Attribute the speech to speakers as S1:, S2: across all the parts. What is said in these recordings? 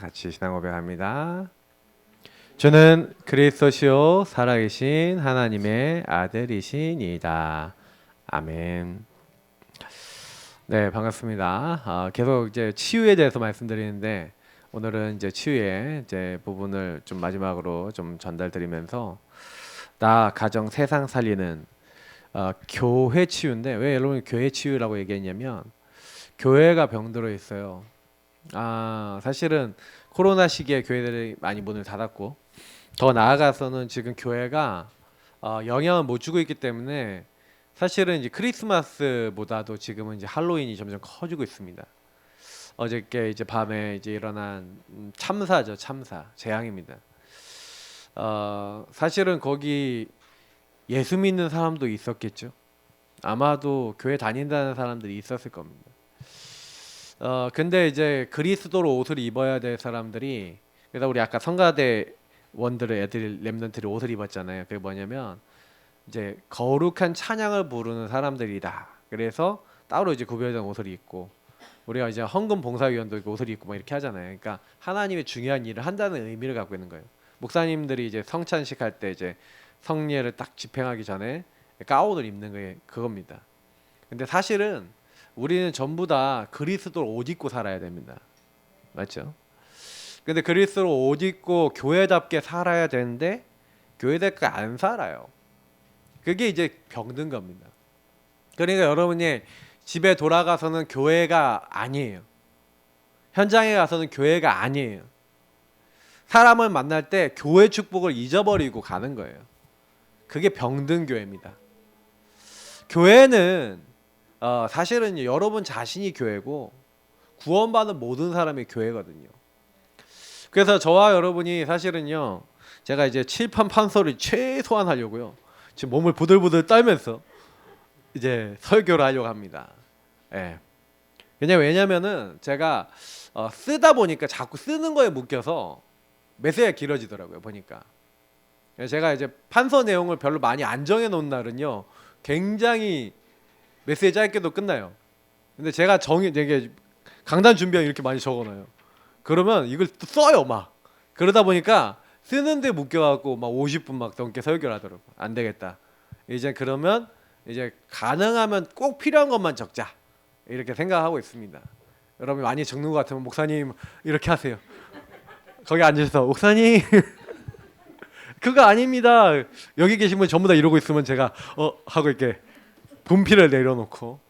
S1: 같이 신앙 고백합니다. 저는 그리스도시요 살아계신 하나님의 아들이시니이다. 아멘. 네, 반갑습니다. 계속 이제 치유에 대해서 말씀드리는데 오늘은 이제 치유의 이제 부분을 좀 마지막으로 좀 전달드리면서 나 가정 세상 살리는 교회 치유인데 왜 여러분 교회 치유라고 얘기했냐면 교회가 병들어 있어요. 사실은 코로나 시기에 교회들이 많이 문을 닫았고 더 나아가서는 지금 교회가 영향을 못 주고 있기 때문에 사실은 이제 크리스마스보다도 지금은 이제 할로윈이 점점 커지고 있습니다. 어저께 이제 밤에 이제 일어난 참사죠, 참사, 재앙입니다. 사실은 거기 예수 믿는 사람도 있었겠죠. 아마도 교회 다닌다는 사람들이 있었을 겁니다. 근데 이제 그리스도로 옷을 입어야 될 사람들이, 그래서 우리 아까 성가대 원들의 애들 렘넌트들이 옷을 입었잖아요. 그게 뭐냐면 이제 거룩한 찬양을 부르는 사람들이다. 그래서 따로 이제 구별된 옷을 입고 우리가 이제 헌금 봉사위원도 옷을 입고 막 이렇게 하잖아요. 그러니까 하나님의 중요한 일을 한다는 의미를 갖고 있는 거예요. 목사님들이 이제 성찬식 할 때 이제 성례를 딱 집행하기 전에 가운을 입는 게 그겁니다. 근데 사실은 우리는 전부 다 그리스도로 옷 입고 살아야 됩니다. 맞죠? 근데 그리스도로 옷 입고 교회답게 살아야 되는데 교회답게 안 살아요. 그게 이제 병든 겁니다. 그러니까 여러분이 집에 돌아가서는 교회가 아니에요. 현장에 가서는 교회가 아니에요. 사람을 만날 때 교회 축복을 잊어버리고 가는 거예요. 그게 병든 교회입니다. 교회는 사실은 여러분 자신이 교회고 구원받은 모든 사람이 교회거든요. 그래서 저와 여러분이 사실은요, 제가 이제 칠판 판소리 최소한 하려고요, 지금 몸을 부들부들 떨면서 이제 설교를 하려고 합니다. 예. 왜냐면은 제가 쓰다 보니까 자꾸 쓰는 거에 묶여서 메시지가 길어지더라고요, 보니까. 제가 이제 판서 내용을 별로 많이 안 정해 놓은 날은요, 굉장히 메시지 짧게도 끝나요. 근데 제가 되게 강단 준비한 이렇게 많이 적어놔요. 그러면 이걸 또 써요, 막. 그러다 보니까 쓰는데 묶여갖고 막 50분 막 넘게 설교를 하더라고. 안 되겠다. 이제 그러면 이제 가능하면 꼭 필요한 것만 적자, 이렇게 생각하고 있습니다. 여러분 많이 적는 것 같으면 목사님 이렇게 하세요. 거기 앉아서 목사님 그거 아닙니다. 여기 계신 분 전부 다 이러고 있으면 제가 하고 이렇게 분필을 내려놓고.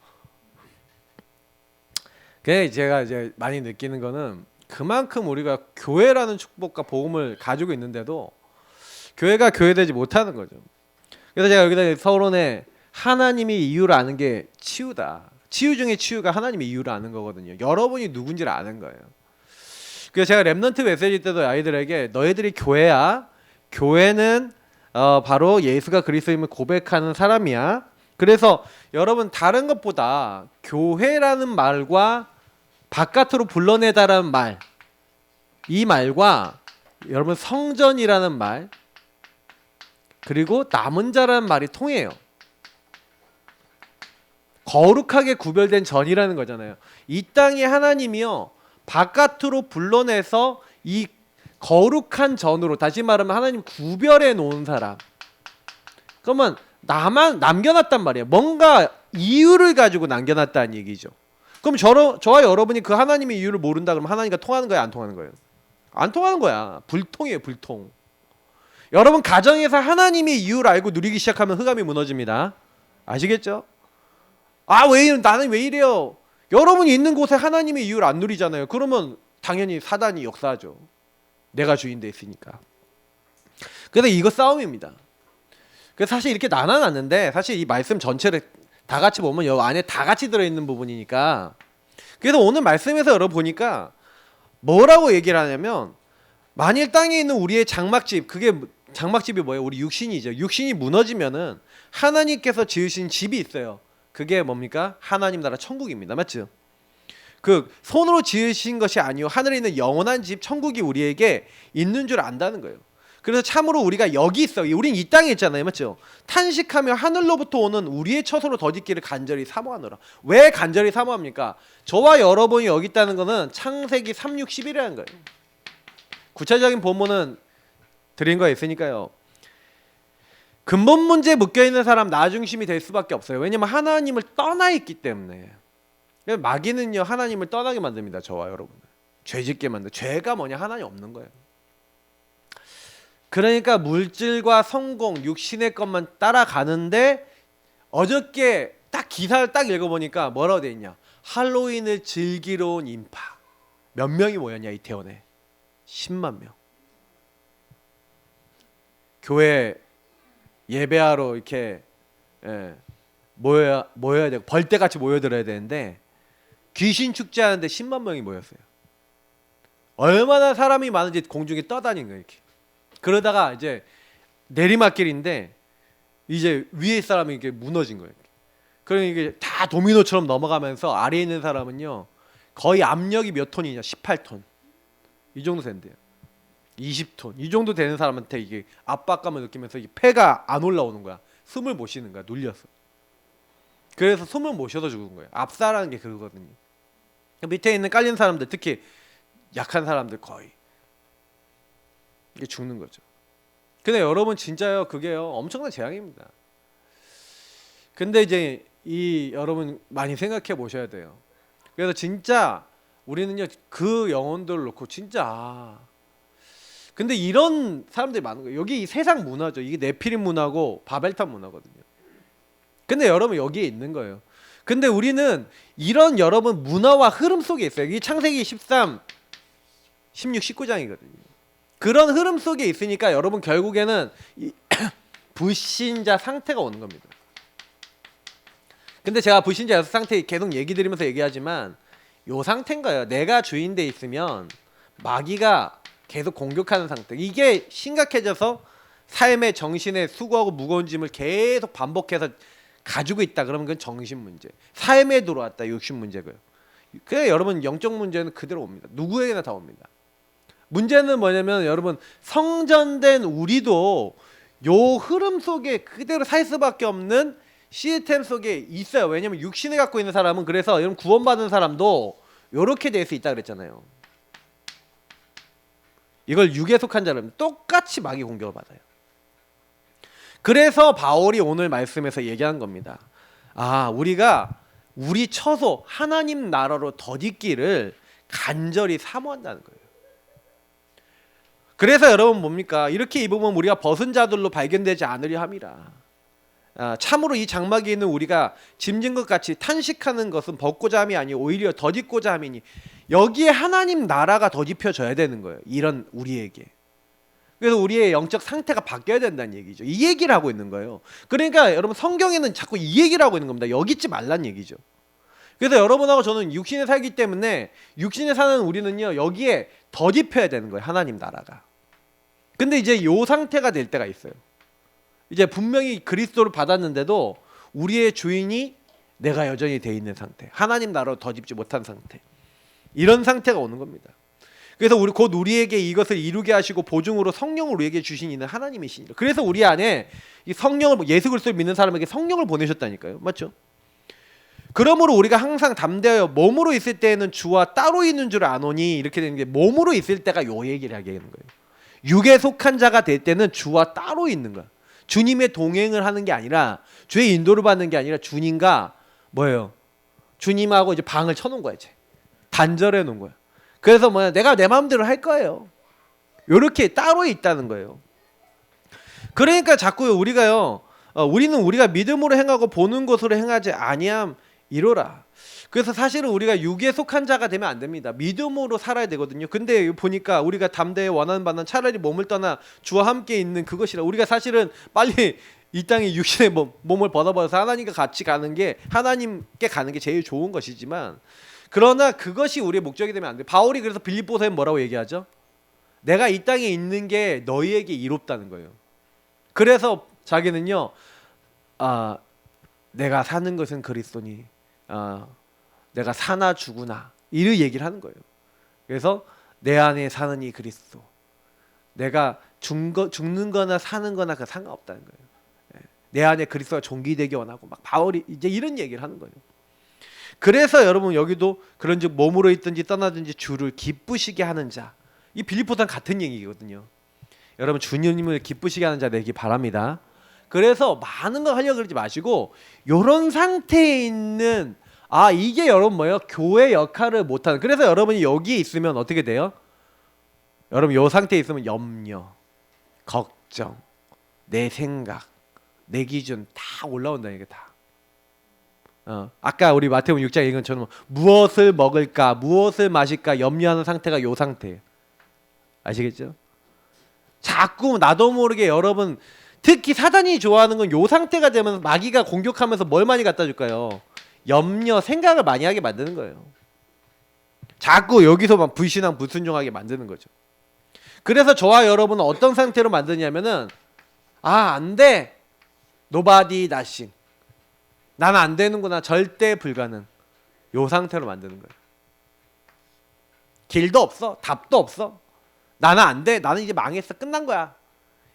S1: 그게 제가 이제 많이 느끼는 거는 그만큼 우리가 교회라는 축복과 복음을 가지고 있는데도 교회가 교회되지 못하는 거죠. 그래서 제가 여기다 서론에 하나님이 이유를 아는 게 치유다. 치유 중에 치유가 하나님의 이유를 아는 거거든요. 여러분이 누군지를 아는 거예요. 그래서 제가 렘넌트 메시지 때도 아이들에게 너희들이 교회야. 교회는 바로 예수가 그리스도임을 고백하는 사람이야. 그래서 여러분 다른 것보다 교회라는 말과 바깥으로 불러내다라는 말, 이 말과 여러분 성전이라는 말, 그리고 남은 자라는 말이 통해요. 거룩하게 구별된 전이라는 거잖아요. 이 땅에 하나님이요, 바깥으로 불러내서 이 거룩한 전으로, 다시 말하면 하나님 구별해 놓은 사람, 그러면 나만 남겨놨단 말이에요. 뭔가 이유를 가지고 남겨놨다는 얘기죠. 그럼 저와 여러분이 그 하나님의 이유를 모른다 그러면 하나님과 통하는 거야, 안 통하는 거예요? 안 통하는 거야. 불통이에요, 불통. 여러분 가정에서 하나님의 이유를 알고 누리기 시작하면 흑암이 무너집니다. 아시겠죠? 나는 왜 이래요? 여러분이 있는 곳에 하나님의 이유를 안 누리잖아요. 그러면 당연히 사단이 역사하죠. 내가 주인 돼 있으니까. 그래서 이거 싸움입니다. 그래서 사실 이렇게 나눠놨는데 사실 이 말씀 전체를 다 같이 보면 여 안에 다 같이 들어있는 부분이니까. 그래서 오늘 말씀에서 여러분 보니까 뭐라고 얘기를 하냐면, 만일 땅에 있는 우리의 장막집, 그게 장막집이 뭐예요? 우리 육신이죠. 육신이 무너지면은 하나님께서 지으신 집이 있어요. 그게 뭡니까? 하나님 나라 천국입니다. 맞죠? 그 손으로 지으신 것이 아니요 하늘에 있는 영원한 집 천국이 우리에게 있는 줄 안다는 거예요. 그래서 참으로 우리가 여기 있어. 우린 이 땅에 있잖아요. 맞죠? 탄식하며 하늘로부터 오는 우리의 처소로 덧있기를 간절히 사모하노라. 왜 간절히 사모합니까? 저와 여러분이 여기 있다는 거는 창세기 3, 6, 11이라는 거예요. 구체적인 본문은 드린 거 있으니까요. 근본 문제에 묶여있는 사람 나 중심이 될 수밖에 없어요. 왜냐면 하나님을 떠나 있기 때문에. 마귀는요 하나님을 떠나게 만듭니다. 저와 여러분을 죄짓게 만들. 죄가 뭐냐? 하나님 없는 거예요. 그러니까 물질과 성공, 육신의 것만 따라가는데 어저께 딱 기사를 딱 읽어보니까 뭐라고 돼 있냐? 할로윈을 즐기러 온 인파 몇 명이 모였냐? 이태원에 10만 명. 교회 예배하러 이렇게 모여야 되고 벌떼같이 모여들어야 되는데 귀신 축제하는데 10만 명이 모였어요. 얼마나 사람이 많은지 공중에 떠다니는 거예요. 이렇게. 그러다가 이제 내리막길인데 이제 위에 사람이 이렇게 무너진 거예요. 그러니까 이게 다 도미노처럼 넘어가면서 아래에 있는 사람은요 거의 압력이 몇 톤이냐? 18톤 이 정도 된대요. 20톤 이 정도 되는 사람한테 이게 압박감을 느끼면서 이게 폐가 안 올라오는 거야. 숨을 못 쉬는 거야. 눌려서. 그래서 숨을 못 쉬어서 죽은 거예요. 압사라는 게 그거거든요. 밑에 있는 깔린 사람들, 특히 약한 사람들 거의 이게 죽는 거죠. 근데 여러분 진짜요, 그게요 엄청난 재앙입니다. 근데 이제 이 여러분 많이 생각해 보셔야 돼요. 그래서 진짜 우리는요 그 영혼들을 놓고 진짜 근데 이런 사람들이 많은 거예요. 여기 이 세상 문화죠. 이게 네피림 문화고 바벨탑 문화거든요. 근데 여러분 여기에 있는 거예요. 근데 우리는 이런 여러분 문화와 흐름 속에 있어요. 이 창세기 13, 16, 19장이거든요. 그런 흐름 속에 있으니까 여러분 결국에는 이 불신자 상태가 오는 겁니다. 근데 제가 불신자 상태 계속 얘기 드리면서 얘기하지만 요 상태인 거예요. 내가 주인돼 있으면 마귀가 계속 공격하는 상태. 이게 심각해져서 삶의 정신에 수고하고 무거운 짐을 계속 반복해서 가지고 있다. 그러면 그건 정신 문제. 삶에 들어왔다. 육신 문제고요. 그래 여러분 영적 문제는 그대로 옵니다. 누구에게나 다 옵니다. 문제는 뭐냐면 여러분 성전된 우리도 요 흐름 속에 그대로 살 수밖에 없는 시스템 속에 있어요. 왜냐면 육신을 갖고 있는 사람은 그래서 여러분 구원받은 사람도 요렇게 될 수 있다 그랬잖아요. 이걸 육에 속한 자라면 똑같이 마귀 공격을 받아요. 그래서 바울이 오늘 말씀에서 얘기한 겁니다. 아, 우리가 우리 처소 하나님 나라로 덧입기를 간절히 사모한다는 거예요. 그래서 여러분 뭡니까? 이렇게 입으면 우리가 벗은 자들로 발견되지 않으려 함이라. 참으로 이 장막에 있는 우리가 짐진 것 같이 탄식하는 것은 벗고자 함이 아니요 오히려 덧입고자 함이니 여기에 하나님 나라가 덧입혀져야 되는 거예요. 이런 우리에게. 그래서 우리의 영적 상태가 바뀌어야 된다는 얘기죠. 이 얘기를 하고 있는 거예요. 그러니까 여러분 성경에는 자꾸 이 얘기를 하고 있는 겁니다. 여기 있지 말란 얘기죠. 그래서 여러분하고 저는 육신에 살기 때문에 육신에 사는 우리는요 여기에 덧입혀야 되는 거예요. 하나님 나라가. 근데 이제 요 상태가 될 때가 있어요. 이제 분명히 그리스도를 받았는데도 우리의 주인이 내가 여전히 돼 있는 상태, 하나님 나라로 덧입지 못한 상태, 이런 상태가 오는 겁니다. 그래서 곧 우리에게 이것을 이루게 하시고 보증으로 성령을 우리에게 주신 이는 하나님이시니라. 그래서 우리 안에 이 성령을, 예수 그리스도를 믿는 사람에게 성령을 보내셨다니까요. 맞죠? 그러므로 우리가 항상 담대하여 몸으로 있을 때에는 주와 따로 있는 줄 아노니, 이렇게 되는 게 몸으로 있을 때가 요 얘기를 하게 되는 거예요. 육에 속한 자가 될 때는 주와 따로 있는 거야. 주님의 동행을 하는 게 아니라, 주의 인도를 받는 게 아니라 주님과 뭐예요? 주님하고 이제 방을 쳐놓은 거야. 이제 단절해 놓은 거야. 그래서 뭐야, 내가 내 마음대로 할 거예요. 요렇게 따로 있다는 거예요. 그러니까 자꾸 우리가요, 우리는 우리가 믿음으로 행하고 보는 것으로 행하지 아니함 이로라. 그래서 사실은 우리가 육에 속한 자가 되면 안 됩니다. 믿음으로 살아야 되거든요. 근데 보니까 우리가 담대히 원하는 바는 차라리 몸을 떠나 주와 함께 있는 그것이라. 우리가 사실은 빨리 이 땅에 육신의 몸을 벗어버려서 하나님과 같이 가는 게, 하나님께 가는 게 제일 좋은 것이지만, 그러나 그것이 우리의 목적이 되면 안 돼. 바울이 그래서 빌립보서에 뭐라고 얘기하죠? 내가 이 땅에 있는 게 너희에게 이롭다는 거예요. 그래서 자기는요, 내가 사는 것은 그리스도니, 내가 사나 죽으나, 이를 얘기를 하는 거예요. 그래서 내 안에 사는 이 그리스도, 내가 죽는 거나 사는 거나 그 상관없다는 거예요. 내 안에 그리스도가 존귀되기 원하고, 막 바울이 이제 이런 얘기를 하는 거예요. 그래서 여러분 여기도 그런즉 몸으로 있든지 떠나든지 주를 기쁘시게 하는 자, 이 빌립보서는 같은 얘기거든요. 여러분 주님을 기쁘시게 하는 자 되기 바랍니다. 그래서 많은 거 하려고 그러지 마시고 요런 상태에 있는 이게 여러분 뭐예요? 교회 역할을 못하는. 그래서 여러분이 여기에 있으면 어떻게 돼요? 여러분 요 상태에 있으면 염려, 걱정, 내 생각, 내 기준 다 올라온다 이게 다. 아까 우리 마태복음 6장 얘기한 것처럼 무엇을 먹을까, 무엇을 마실까 염려하는 상태가 요 상태예요. 아시겠죠? 자꾸 나도 모르게 여러분 특히 사단이 좋아하는 건 요 상태가 되면 마귀가 공격하면서 뭘 많이 갖다 줄까요? 염려, 생각을 많이 하게 만드는 거예요. 자꾸 여기서 막 불신앙, 불순종하게 만드는 거죠. 그래서 저와 여러분은 어떤 상태로 만드냐면은 안 돼. Nobody, nothing. 나는 안 되는구나. 절대 불가능. 요 상태로 만드는 거예요. 길도 없어. 답도 없어. 나는 안 돼. 나는 이제 망했어. 끝난 거야.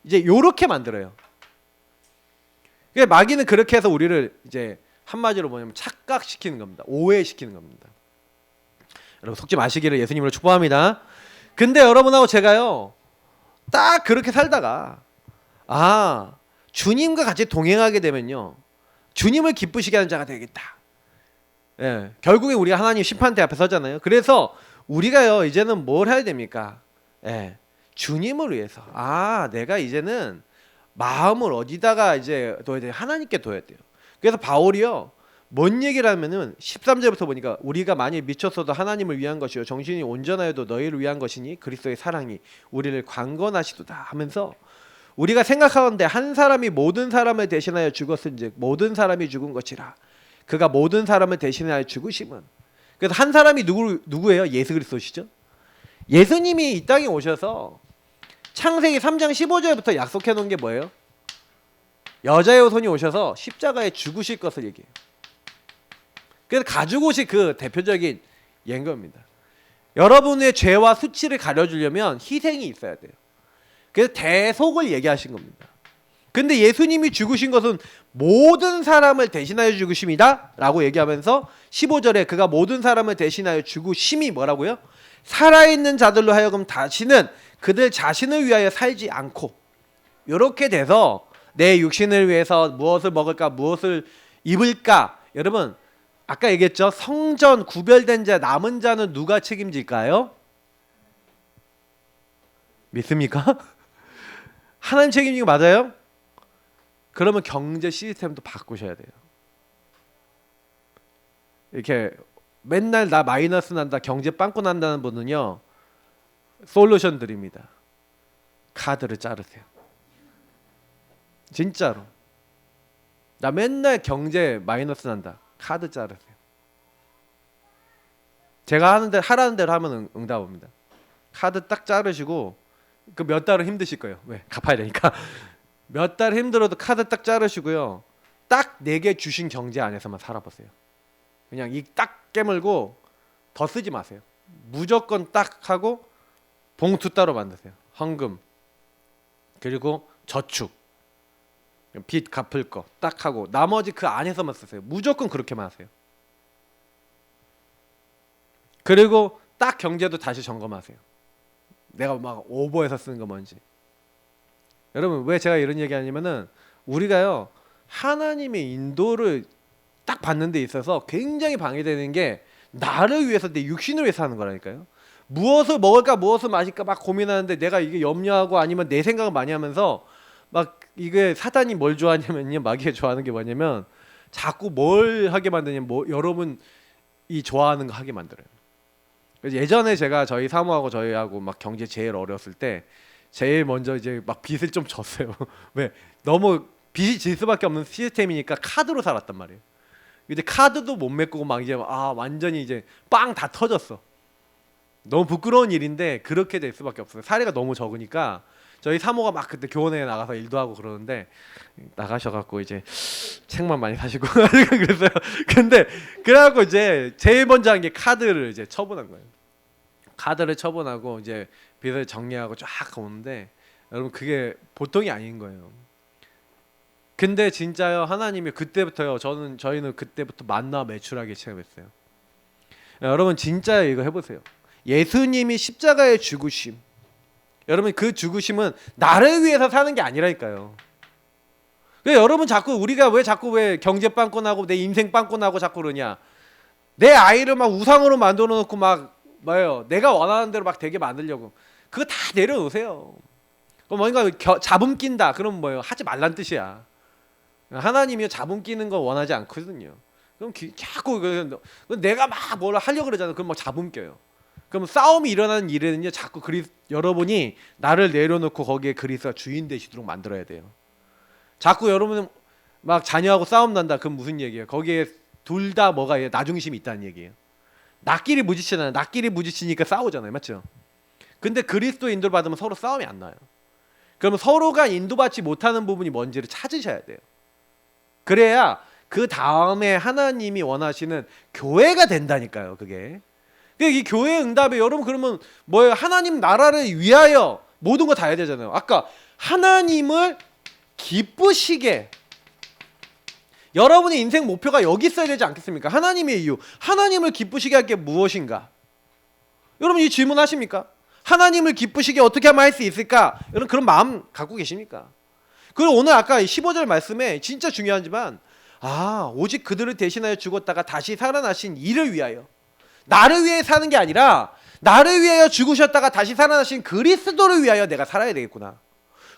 S1: 이제 요렇게 만들어요. 그러니까 마귀는 그렇게 해서 우리를 이제 한마디로 뭐냐면 착각시키는 겁니다. 오해시키는 겁니다. 여러분 속지 마시기를 예수님으로 축복합니다. 근데 여러분하고 제가요 딱 그렇게 살다가 주님과 같이 동행하게 되면요 주님을 기쁘시게 하는 자가 되겠다. 결국에 우리가 하나님 심판대 앞에 서잖아요. 그래서 우리가요 이제는 뭘 해야 됩니까? 주님을 위해서 내가 이제는 마음을 어디다가 이제 둬야 돼요? 하나님께 둬야 돼요. 그래서 바울이요 뭔 얘기를 하면은 13절부터 보니까 우리가 만일 미쳤어도 하나님을 위한 것이요 정신이 온전하여도 너희를 위한 것이니 그리스도의 사랑이 우리를 강건하시도다 하면서 우리가 생각하건대 한 사람이 모든 사람을 대신하여 죽었은즉 모든 사람이 죽은 것이라 그가 모든 사람을 대신하여 죽으심은. 그래서 한 사람이 누구예요? 예수 그리스도시죠. 예수님이 이 땅에 오셔서 창세기 3장 15절부터 약속해 놓은 게 뭐예요? 여자의 후손이 오셔서 십자가에 죽으실 것을 얘기해요. 그래서 가지고 오신 그 대표적인 예인 겁니다. 여러분의 죄와 수치를 가려주려면 희생이 있어야 돼요. 그래서 대속을 얘기하신 겁니다. 근데 예수님이 죽으신 것은 모든 사람을 대신하여 죽으심이다 라고 얘기하면서 15절에 그가 모든 사람을 대신하여 죽으심이 뭐라고요? 살아있는 자들로 하여금 다시는 그들 자신을 위하여 살지 않고 이렇게 돼서 내 육신을 위해서 무엇을 먹을까 무엇을 입을까. 여러분 아까 얘기했죠. 성전 구별된 자 남은 자는 누가 책임질까요? 믿습니까? 하나님 책임진 거 맞아요? 그러면 경제 시스템도 바꾸셔야 돼요. 이렇게 맨날 나 마이너스 난다 경제 빵꾸 난다는 분은요 솔루션 드립니다. 카드를 자르세요. 진짜로 나 맨날 경제 마이너스 난다 카드 자르세요. 제가 하라는 대로 하면 응답합니다. 카드 딱 자르시고 그 몇 달은 힘드실 거예요. 왜? 갚아야 되니까. 몇 달 힘들어도 카드 딱 자르시고요. 딱 내게 주신 경제 안에서만 살아보세요. 그냥 이 딱 깨물고 더 쓰지 마세요. 무조건 딱 하고 봉투 따로 만드세요. 헌금 그리고 저축 빚 갚을 거 딱 하고 나머지 그 안에서만 쓰세요. 무조건 그렇게만 하세요. 그리고 딱 경제도 다시 점검하세요. 내가 막 오버해서 쓰는 거 뭔지. 여러분 왜 제가 이런 얘기 하냐면은 우리가요 하나님의 인도를 딱 받는 데 있어서 굉장히 방해되는 게 나를 위해서 내 육신을 위해서 하는 거라니까요. 무엇을 먹을까 무엇을 마실까 막 고민하는데 내가 이게 염려하고 아니면 내 생각을 많이 하면서 막 이게 사단이 뭘 좋아하냐면요 마귀가 좋아하는 게 뭐냐면 자꾸 뭘 하게 만드냐면 여러분 이 좋아하는 거 하게 만들어요. 그래서 예전에 제가 저희 사모하고 저희하고 막 경제 제일 어려웠을 때 제일 먼저 이제 막 빚을 좀 졌어요. 왜? 너무 빚이 질 수밖에 없는 시스템이니까 카드로 살았단 말이에요. 이제 카드도 못 메꾸고 막 이제 완전히 이제 빵 다 터졌어. 너무 부끄러운 일인데 그렇게 될 수밖에 없어요. 사례가 너무 적으니까 저희 사모가 막 그때 교원에 나가서 일도 하고 그러는데 나가셔갖고 이제 책만 많이 사시고 그랬어요. 근데 그래갖고 이제 제일 먼저 한 게 카드를 이제 처분한 거예요. 카드를 처분하고 이제 빚을 정리하고 쫙 오는데 여러분 그게 보통이 아닌 거예요. 근데 진짜요 하나님이 그때부터요 저희는 그때부터 만나 매출하기 시작했어요. 여러분 진짜 이거 해보세요. 예수님이 십자가에 죽으심 여러분 그 죽으심은 나를 위해서 사는 게 아니라니까요. 그러니까 여러분 자꾸 우리가 왜 경제 빵꾸나고 내 인생 빵꾸나고 자꾸 그러냐. 내 아이를 막 우상으로 만들어 놓고 막 뭐예요, 내가 원하는 대로 막 되게 만들려고. 그거 다 내려놓으세요. 그럼 뭔가 잡음 낀다 그럼 뭐예요, 하지 말란 뜻이야. 하나님이 잡음 끼는 거 원하지 않거든요. 그럼 자꾸 내가 막 뭘 하려고 그러잖아요. 그럼 막 잡음 껴요. 그럼 싸움이 일어나는 일에는요, 자꾸 여러분이 나를 내려놓고 거기에 그리스도가 주인 되시도록 만들어야 돼요. 자꾸 여러분은 막 자녀하고 싸움 난다. 그럼 무슨 얘기예요? 거기에 둘 다 뭐가 나 중심이 있다는 얘기예요. 나끼리 부딪히잖아요. 나끼리 부딪히니까 싸우잖아요. 맞죠? 근데 그리스도 인도를 받으면 서로 싸움이 안 나요. 그러면 서로가 인도받지 못하는 부분이 뭔지를 찾으셔야 돼요. 그래야 그 다음에 하나님이 원하시는 교회가 된다니까요. 그게. 이 교회 응답에 여러분 그러면 뭐예요? 하나님 나라를 위하여 모든 거 다 해야 되잖아요. 아까 하나님을 기쁘시게, 여러분의 인생 목표가 여기 있어야 되지 않겠습니까? 하나님의 이유, 하나님을 기쁘시게 할 게 무엇인가? 여러분 이 질문 하십니까? 하나님을 기쁘시게 어떻게 하면 할 수 있을까? 여러분 그런 마음 갖고 계십니까? 그리고 오늘 아까 15절 말씀에 진짜 중요하지만, 오직 그들을 대신하여 죽었다가 다시 살아나신 이를 위하여, 나를 위해 사는 게 아니라 나를 위하여 죽으셨다가 다시 살아나신 그리스도를 위하여 내가 살아야 되겠구나.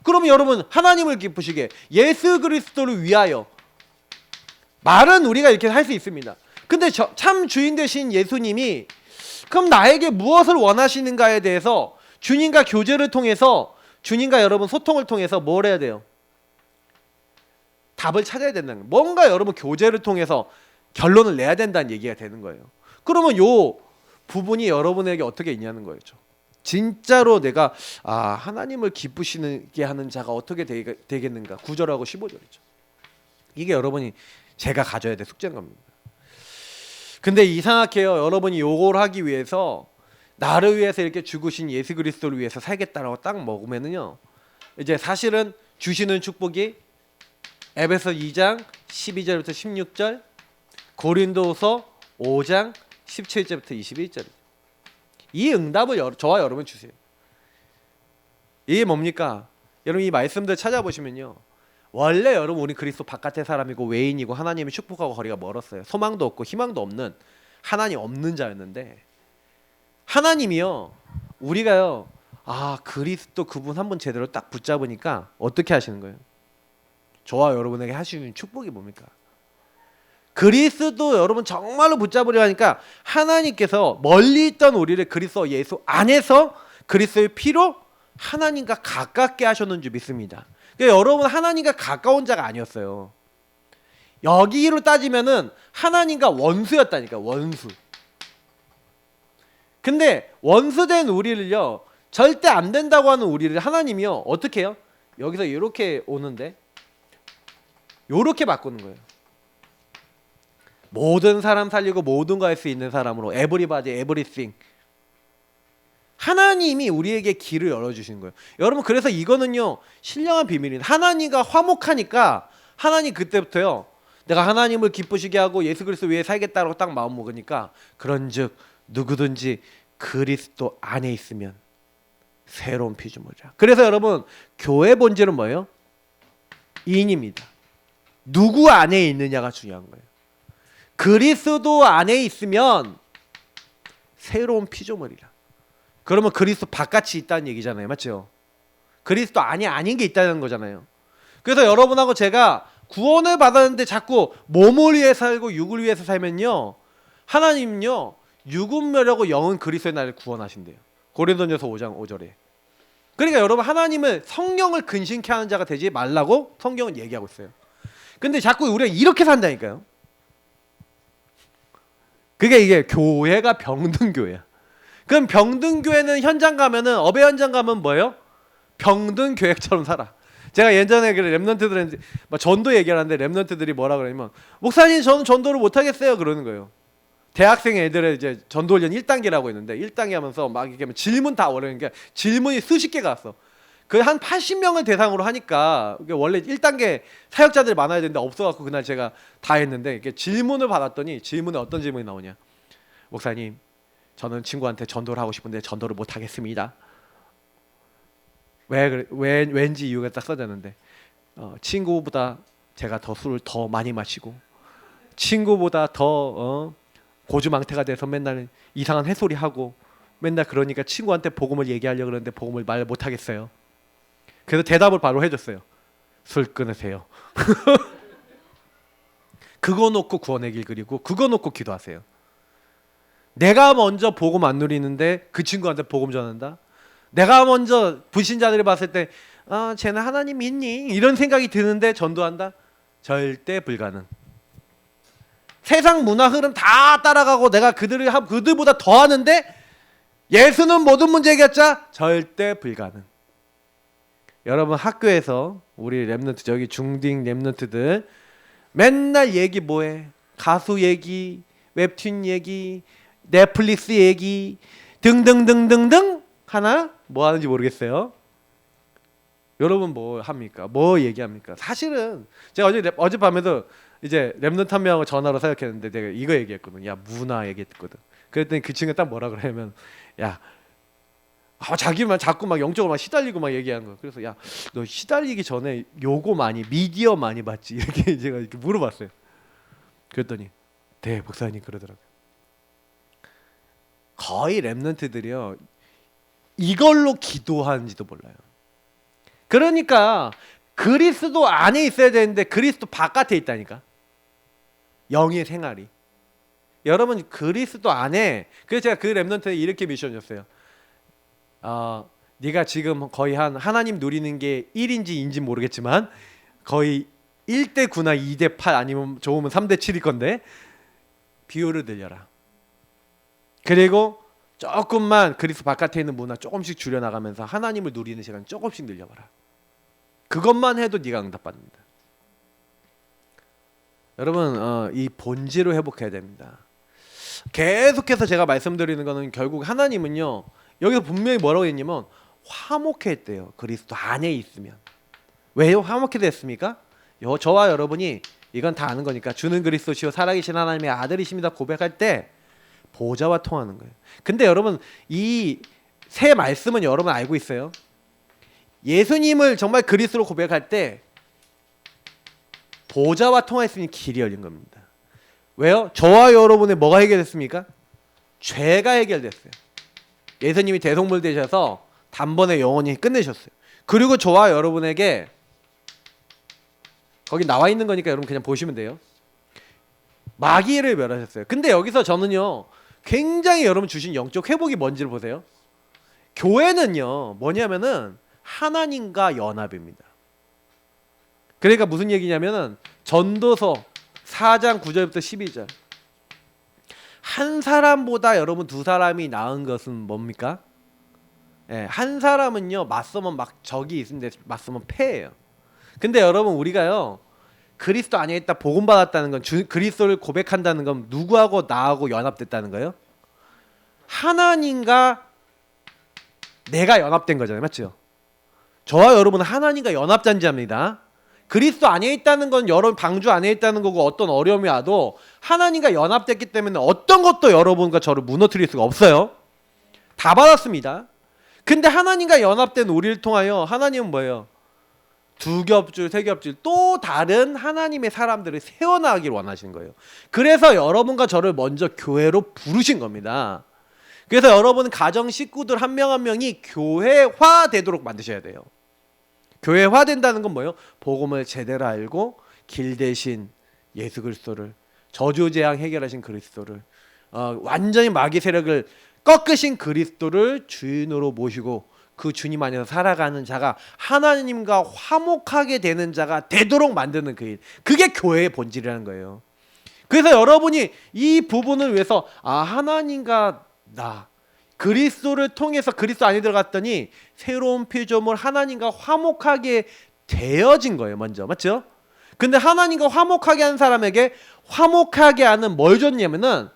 S1: 그러면 여러분 하나님을 기쁘시게, 예수 그리스도를 위하여, 말은 우리가 이렇게 할 수 있습니다. 근데 참 주인 되신 예수님이 그럼 나에게 무엇을 원하시는가에 대해서 주님과 교제를 통해서, 주님과 여러분 소통을 통해서 뭘 해야 돼요? 답을 찾아야 된다는 거예요. 뭔가 여러분 교제를 통해서 결론을 내야 된다는 얘기가 되는 거예요. 그러면 요 부분이 여러분에게 어떻게 있냐는 거죠. 진짜로 내가 하나님을 기쁘시게 하는 자가 어떻게 되겠는가. 9절하고 15절이죠. 이게 여러분이 제가 가져야 될 숙제인 겁니다. 근데 이상하게요, 여러분이 요걸 하기 위해서 나를 위해서 이렇게 죽으신 예수 그리스도를 위해서 살겠다라고 딱 먹으면은요, 이제 사실은 주시는 축복이 에베소 2장 12절부터 16절, 고린도서 5장 17절부터 21절. 이 응답을 저와 여러분 주세요. 이게 뭡니까? 여러분 이 말씀들 찾아보시면요, 원래 여러분 우리 그리스도 바깥의 사람이고 외인이고 하나님의 축복하고 거리가 멀었어요. 소망도 없고 희망도 없는, 하나님 없는 자였는데, 하나님이요, 우리가요, 그리스도 그분 한 분 제대로 딱 붙잡으니까 어떻게 하시는 거예요? 저와 여러분에게 하시는 축복이 뭡니까? 그리스도 여러분 정말로 붙잡으려 하니까 하나님께서 멀리 있던 우리를 그리스도 예수 안에서 그리스도의 피로 하나님과 가깝게 하셨는 줄 믿습니다. 그러니까 여러분 하나님과 가까운 자가 아니었어요. 여기로 따지면은 하나님과 원수였다니까, 원수. 근데 원수된 우리를요, 절대 안 된다고 하는 우리를 하나님이요, 어떻게 해요? 여기서 이렇게 오는데 요렇게 바꾸는 거예요. 모든 사람 살리고 모든 거 할 수 있는 사람으로, everybody, everything. 하나님이 우리에게 길을 열어주신 거예요. 여러분 그래서 이거는요 신령한 비밀입니다. 하나님과 화목하니까 하나님 그때부터요, 내가 하나님을 기쁘시게 하고 예수 그리스도 위해 살겠다고 딱 마음 먹으니까, 그런즉 누구든지 그리스도 안에 있으면 새로운 피조물이라. 그래서 여러분 교회 본질은 뭐예요? 인입니다. 누구 안에 있느냐가 중요한 거예요. 그리스도 안에 있으면 새로운 피조물이라. 그러면 그리스도 바깥이 있다는 얘기잖아요. 맞죠? 그리스도 안이 아닌 게 있다는 거잖아요. 그래서 여러분하고 제가 구원을 받았는데 자꾸 몸을 위해 살고 육을 위해서 살면요, 하나님은요 육은 멸하고 영은 그리스도의 나를 구원하신대요. 고린도전서 5장 5절에. 그러니까 여러분 하나님은 성령을 근심케 하는 자가 되지 말라고 성경은 얘기하고 있어요. 근데 자꾸 우리가 이렇게 산다니까요. 그게 이게 교회가 병든교회야. 그럼 병든교회는 현장 가면은, 업의 현장 가면 뭐예요? 병든교회처럼 살아. 제가 예전에 랩런트들한테 전도 얘기하는데 랩런트들이 뭐라 그러냐면, 목사님 저는 전도를 못하겠어요 그러는 거예요. 대학생 애들의 이제 전도 훈련 1단계라고 있는데 1단계 하면서 막 이렇게 하면 질문 다 어려운 게, 질문이 수십 개가 왔어. 그 한 80명을 대상으로 하니까, 원래 1단계 사역자들이 많아야 되는데 없어갖고 그날 제가 다 했는데, 이렇게 질문을 받았더니 질문에 어떤 질문이 나오냐, 목사님 저는 친구한테 전도를 하고 싶은데 전도를 못 하겠습니다. 왠지 이유가 딱 써졌는데 친구보다 제가 더 술을 더 많이 마시고 친구보다 더 고주망태가 돼서 맨날 이상한 햇소리 하고 맨날 그러니까 친구한테 복음을 얘기하려고 그러는데 복음을 말 못하겠어요. 그래서 대답을 바로 해줬어요. 술 끊으세요. 그거 놓고 구원의 길 그리고 그거 놓고 기도하세요. 내가 먼저 복음 안 누리는데 그 친구한테 복음 전한다? 내가 먼저 불신자들이 봤을 때 쟤는 하나님 믿니? 이런 생각이 드는데 전도한다? 절대 불가능. 세상 문화 흐름 다 따라가고 내가 그들보다 더 하는데 예수는 모든 문제 해결자? 절대 불가능. 여러분 학교에서 우리 랩런트 저기 중딩 랩런트들 맨날 얘기 뭐해? 가수 얘기, 웹툰 얘기, 넷플릭스 얘기 등등등등등 하나? 뭐 하는지 모르겠어요. 여러분 뭐 합니까? 뭐 얘기합니까? 사실은 제가 어젯밤에도 이제 랩런트 한 명하고 전화로 사역했는데 내가 이거 얘기했거든. 야 문화 얘기했거든. 그랬더니 그 친구가 딱 뭐라 그러냐면 야 자기만 자꾸 막 영적으로 막 시달리고 막 얘기하는 거. 그래서 야 너 시달리기 전에 요거 많이 미디어 많이 봤지? 이렇게 제가 이렇게 물어봤어요. 그랬더니 네 목사님 그러더라고요. 거의 랩런트들이요 이걸로 기도하는지도 몰라요. 그러니까 그리스도 안에 있어야 되는데 그리스도 바깥에 있다니까. 영의 생활이. 여러분 그리스도 안에. 그래서 제가 그 랩런트에 이렇게 미션 줬어요. 네가 지금 거의 하나님 누리는 게 1인지 2인지 모르겠지만 거의 1대 9나 2대 8 아니면 좋으면 3대 7일 건데 비율을 늘려라. 그리고 조금만 그리스도 바깥에 있는 문화 조금씩 줄여나가면서 하나님을 누리는 시간 조금씩 늘려봐라. 그것만 해도 네가 응답받는다. 여러분 이 본질을 회복해야 됩니다. 계속해서 제가 말씀드리는 거는 결국 하나님은요 여기서 분명히 뭐라고 했냐면 화목했대요. 그리스도 안에 있으면. 왜요? 화목해 됐습니까? 저와 여러분이 이건 다 아는 거니까 주는 그리스도시요 살아계신 하나님의 아들이십니다 고백할 때 보좌와 통하는 거예요. 근데 여러분 이 새 말씀은 여러분 알고 있어요. 예수님을 정말 그리스도로 고백할 때 보좌와 통할 수 있는 길이 열린 겁니다. 왜요? 저와 여러분의 뭐가 해결됐습니까? 죄가 해결됐어요. 예수님이 대속물 되셔서 단번에 영원히 끝내셨어요. 그리고 저와 여러분에게 거기 나와 있는 거니까 여러분 그냥 보시면 돼요. 마귀를 멸하셨어요. 근데 여기서 저는요 굉장히 여러분 주신 영적 회복이 뭔지를 보세요. 교회는요 뭐냐면은 하나님과 연합입니다. 그러니까 무슨 얘기냐면은 전도서 4장 9절부터 12절 한 사람보다 여러분 두 사람이 나은 것은 뭡니까? 한 사람은요 맞서면 막 적이 있는데 맞서면 패예요. 근데 여러분 우리가요 그리스도 안에 있다 복음 받았다는 건 그리스도를 고백한다는 건 누구하고 나하고 연합됐다는 거예요? 하나님과 내가 연합된 거잖아요. 맞죠? 저와 여러분은 하나님과 연합잔치합니다. 그리스도 안에 있다는 건 여러분 방주 안에 있다는 거고 어떤 어려움이 와도 하나님과 연합됐기 때문에 어떤 것도 여러분과 저를 무너뜨릴 수가 없어요. 다 받았습니다. 근데 하나님과 연합된 우리를 통하여 하나님은 뭐예요? 두 겹줄, 세 겹줄 또 다른 하나님의 사람들을 세워나가길 원하시는 거예요. 그래서 여러분과 저를 먼저 교회로 부르신 겁니다. 그래서 여러분 가정 식구들 한 명 한 명이 교회화 되도록 만드셔야 돼요. 교회화 된다는 건 뭐예요? 복음을 제대로 알고 길 대신 예수 그리스도를 저주재앙 해결하신 그리스도를 완전히 마귀 세력을 꺾으신 그리스도를 주인으로 모시고 그 주님 안에서 살아가는 자가 하나님과 화목하게 되는 자가 되도록 만드는 그 일. 그게 교회의 본질이라는 거예요. 그래서 여러분이 이 부분을 위해서 하나님과 나 그리스도를 통해서 그리스도 안에 들어갔더니 새로운 피조물 하나님과 화목하게 되어진 거예요. 먼저 맞죠? 근데 하나님과 화목하게 하는 사람에게 화목하게 하는 뭘 줬냐면은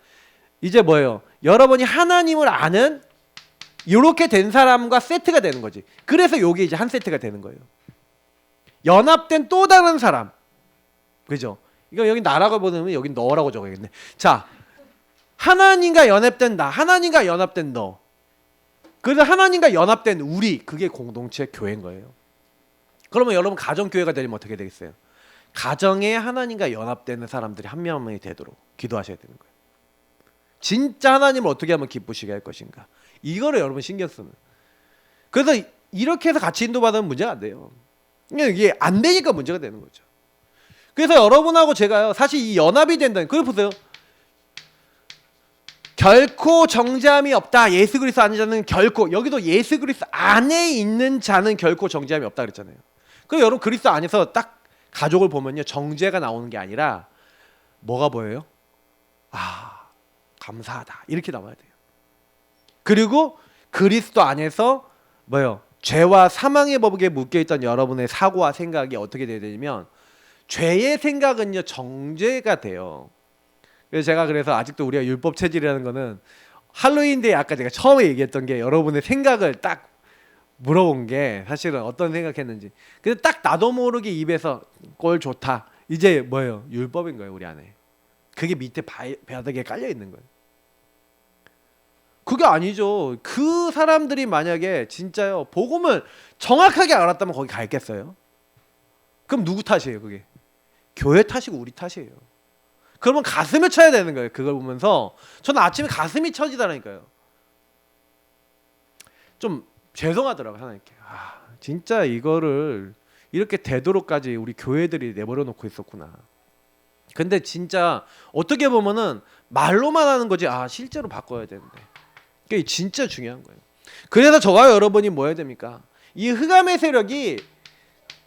S1: 이제 뭐예요? 여러분이 하나님을 아는 이렇게 된 사람과 세트가 되는 거지. 그래서 요게 이제 한 세트가 되는 거예요. 연합된 또 다른 사람. 그죠? 이거 여기 나라고 보면 여기 너라고 적어야겠네. 자, 하나님과 연합된 나, 하나님과 연합된 너. 그래서 하나님과 연합된 우리, 그게 공동체 교회인 거예요. 그러면 여러분 가정교회가 되려면 어떻게 되겠어요? 가정에 하나님과 연합되는 사람들이 한 명 한 명이 되도록 기도하셔야 되는 거예요. 진짜 하나님을 어떻게 하면 기쁘시게 할 것인가, 이거를 여러분 신경 쓰는. 그래서 이렇게 해서 같이 인도받으면 문제가 안 돼요. 이게 안 되니까 문제가 되는 거죠. 그래서 여러분하고 제가요, 사실 이 연합이 된다는, 그걸 보세요. 결코 정죄함이 없다. 예수 그리스도 아닌 자는 결코, 여기도 예수 그리스도 안에 있는 자는 결코 정죄함이 없다 그랬잖아요. 그럼 여러분 그리스도 안에서 딱 가족을 보면요, 정죄가 나오는 게 아니라 뭐가 보여요? 아, 감사하다, 이렇게 나와야 돼요. 그리고 그리스도 안에서 뭐요? 죄와 사망의 법에 묶여있던 여러분의 사고와 생각이 어떻게 돼야 되냐면, 죄의 생각은요 정죄가 돼요. 그래서 아직도 우리가 율법 체질이라는 거는, 할로윈데이 아까 제가 처음에 얘기했던 게 여러분의 생각을 딱 물어본 게 사실은 어떤 생각했는지. 근데 딱 나도 모르게 입에서 꼴 좋다, 이제 뭐예요? 율법인 거예요, 우리 안에. 그게 밑에 바닥에 깔려 있는 거예요. 그게 아니죠. 그 사람들이 만약에 진짜요 복음을 정확하게 알았다면 거기 가 있겠어요? 그럼 누구 탓이에요? 그게 교회 탓이고 우리 탓이에요. 그러면 가슴에 쳐야 되는 거예요. 그걸 보면서 저는 아침에 가슴이 쳐지더라니까요. 좀 죄송하더라고요, 하나님께. 아, 진짜 이거를 이렇게 되도록까지 우리 교회들이 내버려 놓고 있었구나. 근데 진짜 어떻게 보면은 말로만 하는 거지, 아 실제로 바꿔야 되는데, 그게 진짜 중요한 거예요. 그래서 저와 여러분이 뭐 해야 됩니까? 이 흑암의 세력이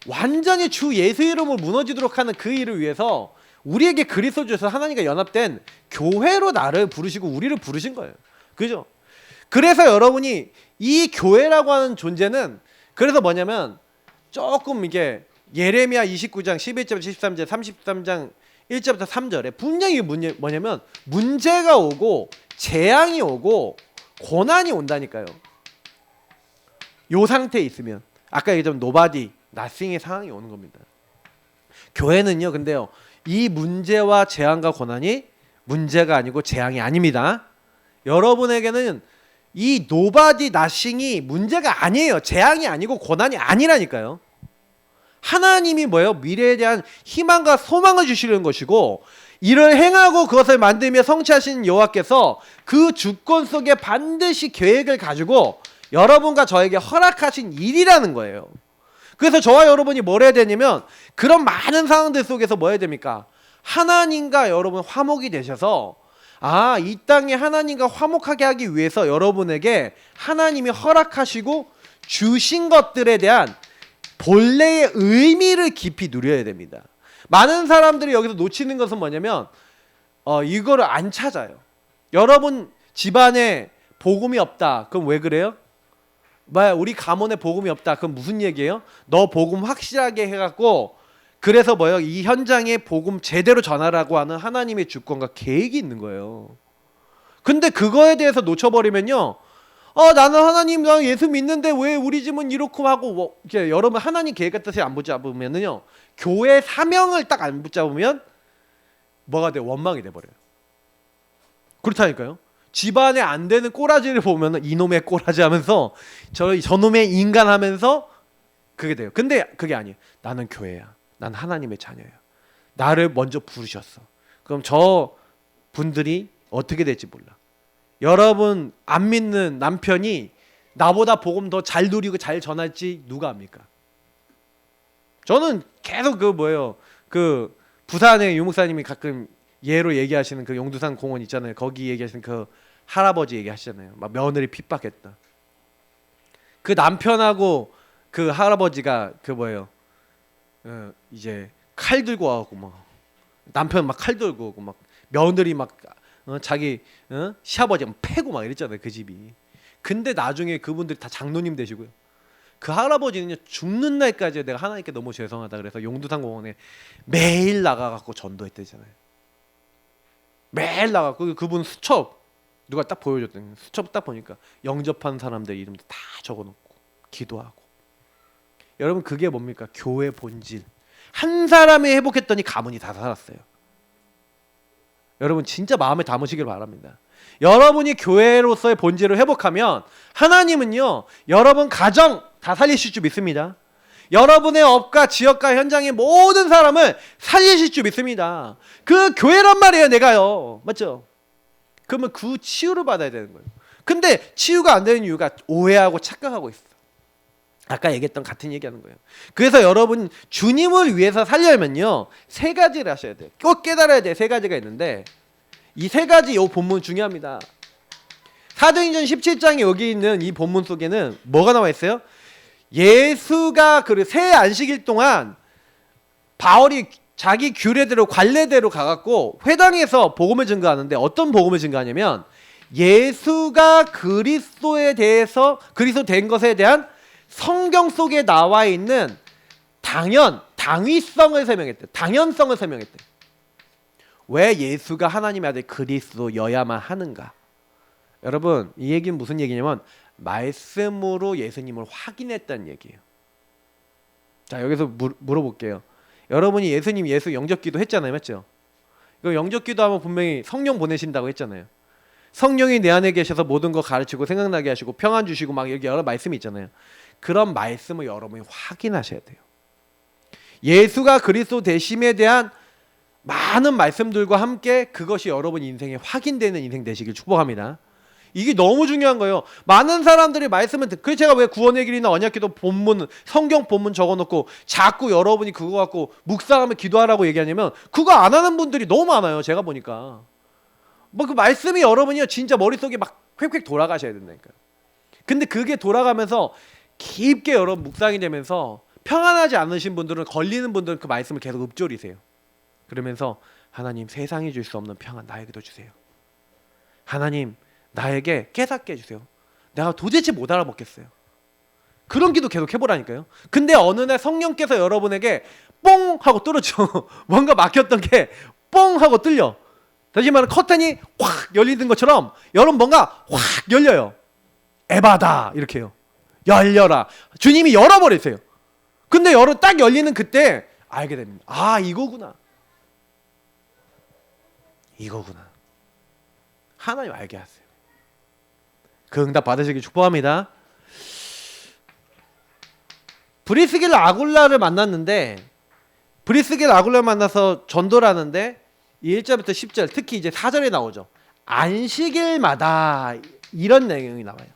S1: 완전히 주 예수 이름으로 무너지도록 하는 그 일을 위해서 우리에게 그리스도 주에서 하나님과 연합된 교회로 나를 부르시고 우리를 부르신 거예요. 그죠? 그래서 여러분이 이 교회라고 하는 존재는, 그래서 뭐냐면 조금 이게 예레미야 29장 11절부터 13절, 33장 1절부터 3절에 분명히 뭐냐면 문제가 오고 재앙이 오고 고난이 온다니까요. 요 상태에 있으면, 아까 얘기했던 노바디, 나싱의 상황이 오는 겁니다. 교회는요, 근데요, 이 문제와 재앙과 고난이 문제가 아니고 재앙이 아닙니다. 여러분에게는 이 노바디, 나싱이 문제가 아니에요. 재앙이 아니고 고난이 아니라니까요. 하나님이 뭐예요? 미래에 대한 희망과 소망을 주시는 것이고, 이를 행하고 그것을 만들며 성취하신 여호와께서 그 주권 속에 반드시 계획을 가지고 여러분과 저에게 허락하신 일이라는 거예요. 그래서 저와 여러분이 뭘 해야 되냐면, 그런 많은 상황들 속에서 뭐 해야 됩니까? 하나님과 여러분 화목이 되셔서, 아, 이 땅에 하나님과 화목하게 하기 위해서 여러분에게 하나님이 허락하시고 주신 것들에 대한 본래의 의미를 깊이 누려야 됩니다. 많은 사람들이 여기서 놓치는 것은 뭐냐면 이거를 안 찾아요. 여러분 집안에 복음이 없다. 그럼 왜 그래요? 우리 가문에 복음이 없다. 그럼 무슨 얘기예요? 너 복음 확실하게 해갖고, 그래서 뭐예요? 이 현장에 복음 제대로 전하라고 하는 하나님의 주권과 계획이 있는 거예요. 근데 그거에 대해서 놓쳐버리면요, 나는 하나님, 나 예수 믿는데 왜 우리 집은 이렇게 하고, 여러분 하나님 계획과 뜻을 안 붙잡으면요, 교회 사명을 딱 안 붙잡으면 뭐가 돼? 원망이 돼버려요. 그렇다니까요. 집안에 안 되는 꼬라지를 보면 이놈의 꼬라지 하면서 저놈의 인간 하면서 그게 돼요. 근데 그게 아니에요. 나는 교회야. 난 하나님의 자녀야. 나를 먼저 부르셨어. 그럼 저 분들이 어떻게 될지 몰라. 여러분 안 믿는 남편이 나보다 복음 더 잘 누리고 잘 전할지 누가 압니까? 저는 계속 그 부산의 유목사님이 가끔 예로 얘기하시는 그 용두산 공원 있잖아요. 거기 얘기하시는 그 할아버지 얘기하시잖아요. 막 며느리 핍박했다. 그 남편하고 그 할아버지가 이제 칼 들고 와갖고 막 남편 막 칼 들고 오고 막 며느리 막 자기 시아버지 막 패고 막 이랬잖아요, 그 집이. 근데 나중에 그분들이 다 장로님 되시고요. 그 할아버지는요, 죽는 날까지 내가 하나님께 너무 죄송하다 그래서 용두산 공원에 매일 나가갖고 전도했대잖아요. 매일 나가고 그분 수첩 누가 딱 보여줬더니, 수첩 딱 보니까 영접한 사람들 이름도 다 적어놓고 기도하고. 여러분 그게 뭡니까? 교회 본질. 한 사람이 회복했더니 가문이 다 살았어요. 여러분 진짜 마음에 담으시길 바랍니다. 여러분이 교회로서의 본질을 회복하면 하나님은요, 여러분 가정 다 살리실 줄 믿습니다. 여러분의 업과 지역과 현장의 모든 사람을 살리실 줄 믿습니다. 그 교회란 말이에요, 내가요. 맞죠? 그러면 그 치유를 받아야 되는 거예요. 근데 치유가 안 되는 이유가 오해하고 착각하고 있어. 아까 얘기했던 같은 얘기하는 거예요. 그래서 여러분 주님을 위해서 살려면요, 세 가지를 하셔야 돼요. 꼭 깨달아야 돼. 세 가지가 있는데 이 세 가지 요 본문 중요합니다. 사도행전 17장에 여기 있는 이 본문 속에는 뭐가 나와 있어요? 예수가 그 새 안식일 동안 바울이 자기 규례대로 관례대로 가갖고 회당에서 복음을 증거하는데 어떤 복음을 증거하냐면 예수가 그리스도에 대해서 그리스도 된 것에 대한 성경 속에 나와 있는 당위성을 설명했대. 당연성을 설명했대. 왜 예수가 하나님의 아들 그리스도여야만 하는가? 여러분, 이 얘기는 무슨 얘기냐면 말씀으로 예수님을 확인했다는 얘기예요. 자, 여기서 물어볼게요. 여러분이 예수님 예수 영접기도 했잖아요, 맞죠? 이거 영접기도 하면 분명히 성령 보내신다고 했잖아요. 성령이 내 안에 계셔서 모든 거 가르치고 생각나게 하시고 평안 주시고 막 여기 여러 말씀이 있잖아요. 그런 말씀을 여러분이 확인하셔야 돼요. 예수가 그리스도 되심에 대한 많은 말씀들과 함께 그것이 여러분 인생에 확인되는 인생 되시길 축복합니다. 이게 너무 중요한 거예요. 많은 사람들이 말씀을 그래서 제가 왜 구원의 길이나 언약기도 본문 성경 본문 적어놓고 자꾸 여러분이 그거 갖고 묵상하며 기도하라고 얘기하냐면 그거 안 하는 분들이 너무 많아요. 제가 보니까 뭐 그 말씀이 여러분이요 진짜 머릿속에 막 휙휙 돌아가셔야 된다니까요. 근데 그게 돌아가면서 깊게 여러분 묵상이 되면서 평안하지 않으신 분들은 걸리는 분들은 그 말씀을 계속 읊조리세요. 그러면서 하나님 세상이 줄 수 없는 평안 나에게도 주세요. 하나님 나에게 깨닫게 해주세요. 내가 도대체 못 알아먹겠어요. 그런 기도 계속 해보라니까요. 근데 어느 날 성령께서 여러분에게 뽕 하고 뚫어져. 뭔가 막혔던 게 뽕 하고 뚫려. 다시 말하면 커튼이 확 열리는 것처럼 여러분 뭔가 확 열려요. 에바다 이렇게요. 열려라. 주님이 열어버리세요. 근데 딱 열리는 그때 알게 됩니다. 아 이거구나. 이거구나. 하나님 알게 하세요. 그 응답 받으시길 축복합니다. 브리스길 아굴라를 만났는데 브리스길 아굴라를 만나서 전도를 하는데 1절부터 10절 특히 이제 4절에 나오죠. 안식일마다 이런 내용이 나와요.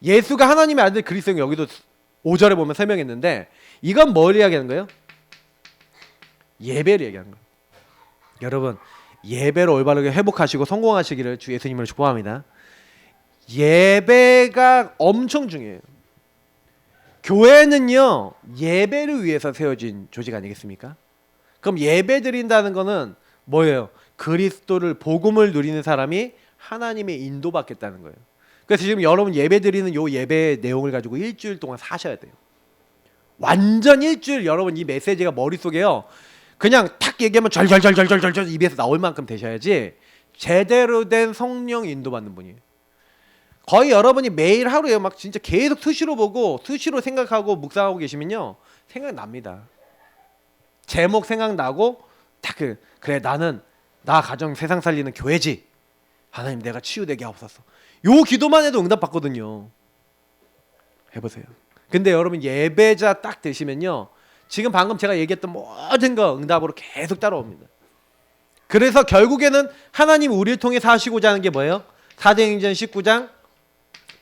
S1: 예수가 하나님의 아들 그리스도 여기도 5절에 보면 설명했는데 이건 뭘 이야기하는 거예요? 예배를 얘기하는 거예요. 여러분 예배를 올바르게 회복하시고 성공하시기를 주 예수님을 축복합니다. 예배가 엄청 중요해요. 교회는요 예배를 위해서 세워진 조직 아니겠습니까? 그럼 예배 드린다는 거는 뭐예요? 그리스도를 복음을 누리는 사람이 하나님의 인도받겠다는 거예요. 그래서 지금 여러분 예배 드리는 요 예배의 내용을 가지고 일주일 동안 사셔야 돼요. 완전 일주일 여러분 이 메시지가 머릿속에요 그냥 탁 얘기하면 절절절절절절 입에서 나올 만큼 되셔야지 제대로 된 성령 인도받는 분이에요. 거의 여러분이 매일 하루에 막 진짜 계속 수시로 보고 수시로 생각하고 묵상하고 계시면요 생각납니다. 제목 생각나고 딱 그래 나는 나 가정 세상 살리는 교회지. 하나님 내가 치유되게 하옵소서. 요 기도만 해도 응답 받거든요. 해보세요. 근데 여러분 예배자 딱 되시면요 지금 방금 제가 얘기했던 모든 거 응답으로 계속 따라옵니다. 그래서 결국에는 하나님 우리를 통해서 하시고자 하는 게 뭐예요? 사도행전 19장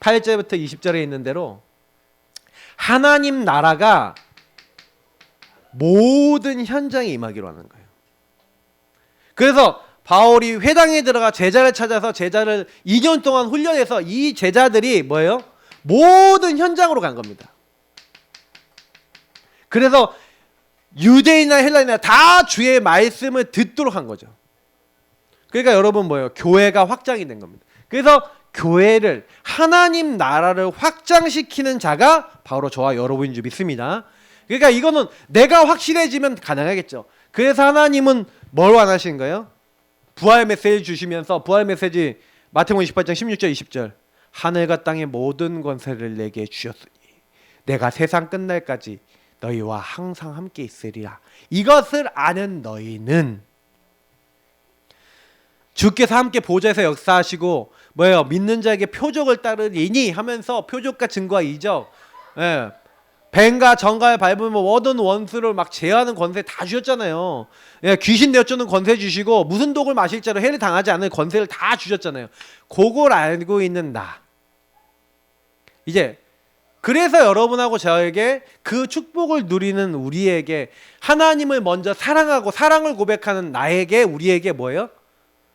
S1: 8절부터 20절에 있는 대로 하나님 나라가 모든 현장에 임하기로 하는 거예요. 그래서 바울이 회당에 들어가 제자를 찾아서 제자를 2년 동안 훈련해서 이 제자들이 뭐예요? 모든 현장으로 간 겁니다. 그래서 유대인이나 헬라인이나 다 주의 말씀을 듣도록 한 거죠. 그러니까 여러분 뭐예요? 교회가 확장이 된 겁니다. 그래서 교회를 하나님 나라를 확장시키는 자가 바로 저와 여러분인 줄 믿습니다. 그러니까 이거는 내가 확실해지면 가능하겠죠. 그래서 하나님은 뭘 원하시는 거예요? 부활 메시지 주시면서 부활 메시지 마태복음 28장 16절 20절 하늘과 땅의 모든 권세를 내게 주셨으니 내가 세상 끝날까지 너희와 항상 함께 있으리라. 이것을 아는 너희는 주께서 함께 보좌에서 역사하시고 뭐예요? 믿는 자에게 표적을 따르리니 하면서 표적과 증거와 이적, 예, 뱀과 정갈을 밟으면 모든 원수를 막 제어하는 권세 다 주셨잖아요. 예, 귀신 내쫓는 권세 주시고 무슨 독을 마실 자로 해를 당하지 않을 권세를 다 주셨잖아요. 그걸 알고 있는 나. 이제 그래서 여러분하고 저에게 그 축복을 누리는 우리에게 하나님을 먼저 사랑하고 사랑을 고백하는 나에게 우리에게 뭐예요?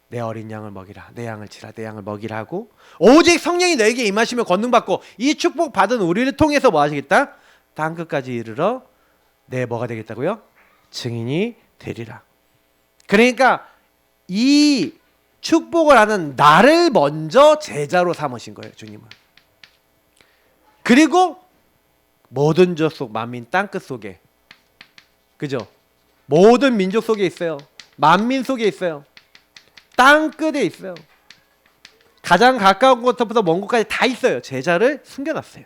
S1: 내 어린 양을 먹이라, 내 양을 치라, 내 양을 먹이라 하고 오직 성령이 너에게 임하시며 권능받고 이 축복 받은 우리를 통해서 뭐 하시겠다? 땅 끝까지 이르러 내 뭐가 되겠다고요? 증인이 되리라. 그러니까 이 축복을 하는 나를 먼저 제자로 삼으신 거예요, 주님은. 그리고 모든 족 속 만민 땅끝 속에, 그죠? 모든 민족 속에 있어요. 만민 속에 있어요. 땅끝에 있어요. 가장 가까운 곳부터 먼 곳까지 다 있어요. 제자를 숨겨놨어요.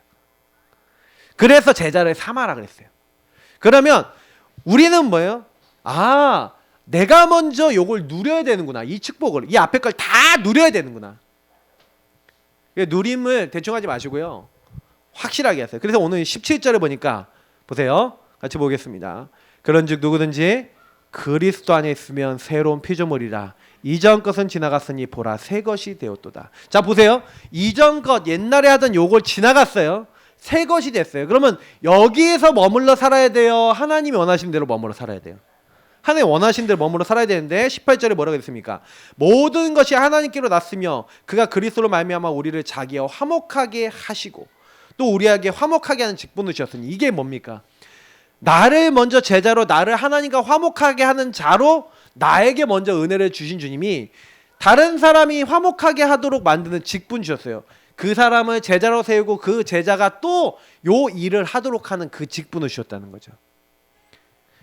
S1: 그래서 제자를 삼아라 그랬어요. 그러면 우리는 뭐예요? 아, 내가 먼저 요걸 누려야 되는구나. 이 축복을, 이 앞에 걸 다 누려야 되는구나. 누림을 대충 하지 마시고요, 확실하게 하세요. 그래서 오늘 17절을 보니까 보세요. 같이 보겠습니다. 그런즉 누구든지 그리스도 안에 있으면 새로운 피조물이라. 이전 것은 지나갔으니 보라 새 것이 되었도다. 자 보세요. 이전 것, 옛날에 하던 요걸 지나갔어요. 새 것이 됐어요. 그러면 여기에서 머물러 살아야 돼요? 하나님이 원하신 대로 머물러 살아야 돼요? 하나님 원하신 대로 머물러 살아야 되는데 18절에 뭐라고 했습니까? 모든 것이 하나님께로 났으며 그가 그리스도로 말미암아 우리를 자기와 화목하게 하시고 또 우리에게 화목하게 하는 직분을 주셨으니 이게 뭡니까? 나를 먼저 제자로, 나를 하나님과 화목하게 하는 자로 나에게 먼저 은혜를 주신 주님이 다른 사람이 화목하게 하도록 만드는 직분 주셨어요. 그 사람을 제자로 세우고 그 제자가 또 요 일을 하도록 하는 그 직분을 주셨다는 거죠.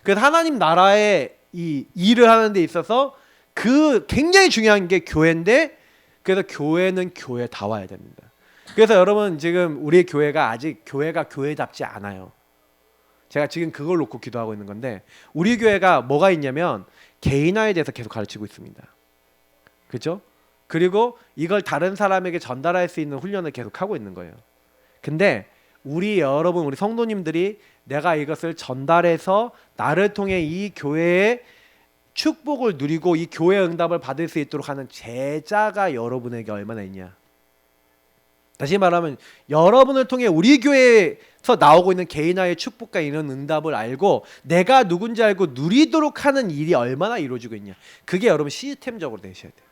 S1: 그래서 하나님 나라의 이 일을 하는 데 있어서 그 굉장히 중요한 게 교회인데, 그래서 교회는 교회다워야 됩니다. 그래서 여러분 지금 우리 교회가 아직 교회가 교회답지 않아요. 제가 지금 그걸 놓고 기도하고 있는 건데, 우리 교회가 뭐가 있냐면 개인화에 대해서 계속 가르치고 있습니다. 그렇죠? 그리고 이걸 다른 사람에게 전달할 수 있는 훈련을 계속 하고 있는 거예요. 근데 우리 여러분, 우리 성도님들이 내가 이것을 전달해서 나를 통해 이 교회의 축복을 누리고 이 교회의 응답을 받을 수 있도록 하는 제자가 여러분에게 얼마나 있냐. 다시 말하면 여러분을 통해 우리 교회에서 나오고 있는 개인화의 축복과 이런 응답을 알고 내가 누군지 알고 누리도록 하는 일이 얼마나 이루어지고 있냐. 그게 여러분 시스템적으로 되셔야 돼요.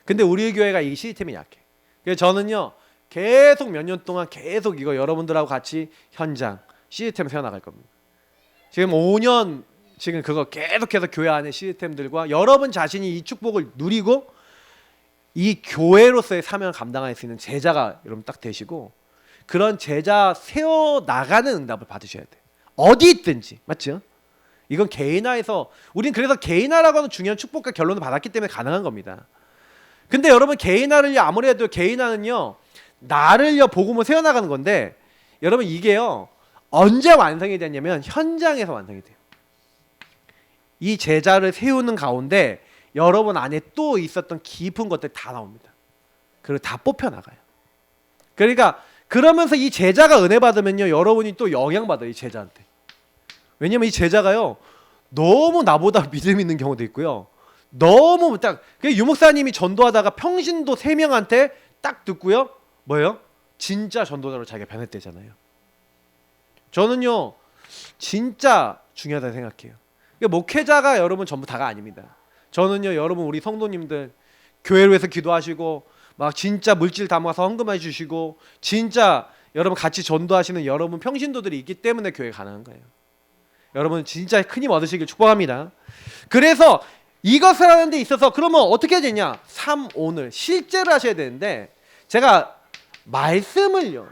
S1: 근데 우리 교회가 이 시스템이 약해. 그래서 저는요 계속 몇 년 동안 계속 이거 여러분들하고 같이 현장 시스템 세워나갈 겁니다. 지금 5년 지금 그거 계속해서 교회 안의 시스템들과 여러분 자신이 이 축복을 누리고 이 교회로서의 사명을 감당할 수 있는 제자가 여러분 딱 되시고, 그런 제자 세워나가는 응답을 받으셔야 돼요. 어디 있든지. 맞죠? 이건 개인화에서, 우린 그래서 개인화라고 하는 중요한 축복과 결론을 받았기 때문에 가능한 겁니다. 근데 여러분 개인화를 아무리 해도 개인화는요 나를요 복음을 세워나가는 건데, 여러분 이게요 언제 완성이 되냐면 현장에서 완성이 돼요. 이 제자를 세우는 가운데 여러분 안에 또 있었던 깊은 것들 다 나옵니다. 그리고 다 뽑혀나가요. 그러니까 그러면서 이 제자가 은혜 받으면요 여러분이 또 영향받아요, 이 제자한테. 왜냐면 이 제자가요 너무 나보다 믿음 있는 경우도 있고요, 너무 딱 유목사님이 전도하다가 평신도 3명한테 딱 듣고요 뭐예요? 진짜 전도자로 자기가 변했대잖아요. 저는요 진짜 중요하다고 생각해요. 목회자가 여러분 전부 다가 아닙니다. 저는요 여러분 우리 성도님들 교회로 해서 기도하시고 막 진짜 물질 담아서 헌금해 주시고 진짜 여러분 같이 전도하시는 여러분 평신도들이 있기 때문에 교회가 가능한 거예요. 여러분 진짜 큰 힘 얻으시길 축복합니다. 그래서 이것을 하는 데 있어서 그러면 어떻게 되냐, 오늘 실제로 하셔야 되는데, 제가 말씀을요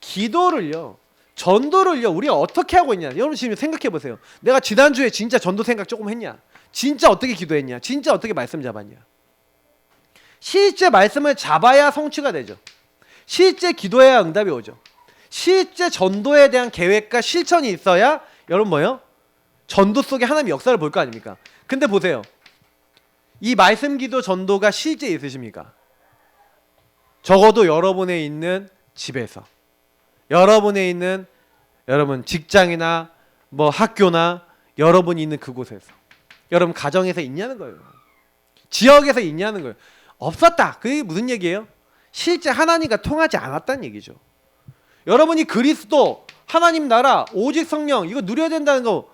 S1: 기도를요 전도를요 우리가 어떻게 하고 있냐. 여러분 지금 생각해 보세요. 내가 지난주에 진짜 전도 생각 조금 했냐, 진짜 어떻게 기도했냐, 진짜 어떻게 말씀 잡았냐. 실제 말씀을 잡아야 성취가 되죠. 실제 기도해야 응답이 오죠. 실제 전도에 대한 계획과 실천이 있어야 여러분 뭐예요? 전도 속에 하나님의 역사를 볼 거 아닙니까? 근데 보세요, 이 말씀 기도 전도가 실제 있으십니까? 적어도 여러분의 있는 집에서, 여러분의 있는 여러분 직장이나 뭐 학교나 여러분이 있는 그곳에서, 여러분 가정에서 있냐는 거예요. 지역에서 있냐는 거예요. 없었다. 그게 무슨 얘기예요? 실제 하나님과 통하지 않았다는 얘기죠. 여러분이 그리스도, 하나님 나라, 오직 성령 이거 누려야 된다는 거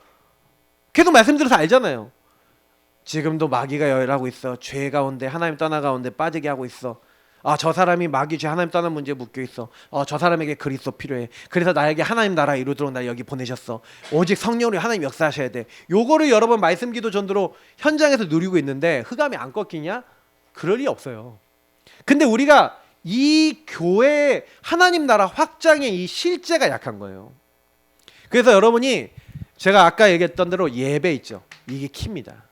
S1: 계속 말씀드려서 알잖아요. 지금도 마귀가 열하고 있어. 죄 가운데, 하나님 떠나 가운데 빠지게 하고 있어. 저 사람이 마귀 죄 하나님 떠난 문제에 묶여 있어. 저 사람에게 그리스도 필요해. 그래서 나에게 하나님 나라 이루도록 나 여기 보내셨어. 오직 성령으로 하나님 역사하셔야 돼. 요거를 여러분 말씀 기도 전도로 현장에서 누리고 있는데 흑암이 안 꺾이냐? 그럴 리 없어요. 근데 우리가 이 교회 하나님 나라 확장의 이 실제가 약한 거예요. 그래서 여러분이 제가 아까 얘기했던 대로 예배 있죠. 이게 키입니다.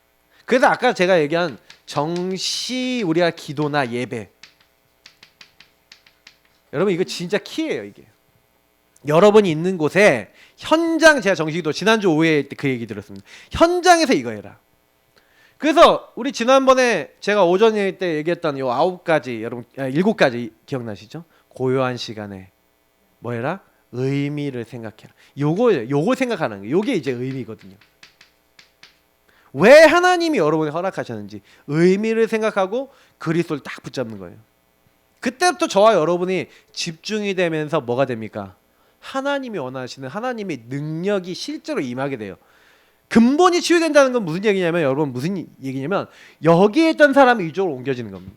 S1: 그래서 아까 제가 얘기한 정시 우리가 기도나 예배, 여러분 이거 진짜 키예요. 이게 여러분이 있는 곳에 현장, 제가 정시기도 지난주 오후에 그 얘기 들었습니다. 현장에서 이거 해라. 그래서 우리 지난번에 제가 오전에 때 얘기했던 요 9가지, 여러분 7가지 기억나시죠? 고요한 시간에 뭐 해라? 의미를 생각해라. 요거 생각하는 거예요. 요게 이제 의미거든요. 왜 하나님이 여러분이 허락하셨는지 의미를 생각하고 그리스도를 딱 붙잡는 거예요. 그때부터 저와 여러분이 집중이 되면서 뭐가 됩니까? 하나님이 원하시는 하나님의 능력이 실제로 임하게 돼요. 근본이 치유된다는 건 무슨 얘기냐면, 여러분 무슨 얘기냐면 여기에 있던 사람이 이쪽으로 옮겨지는 겁니다.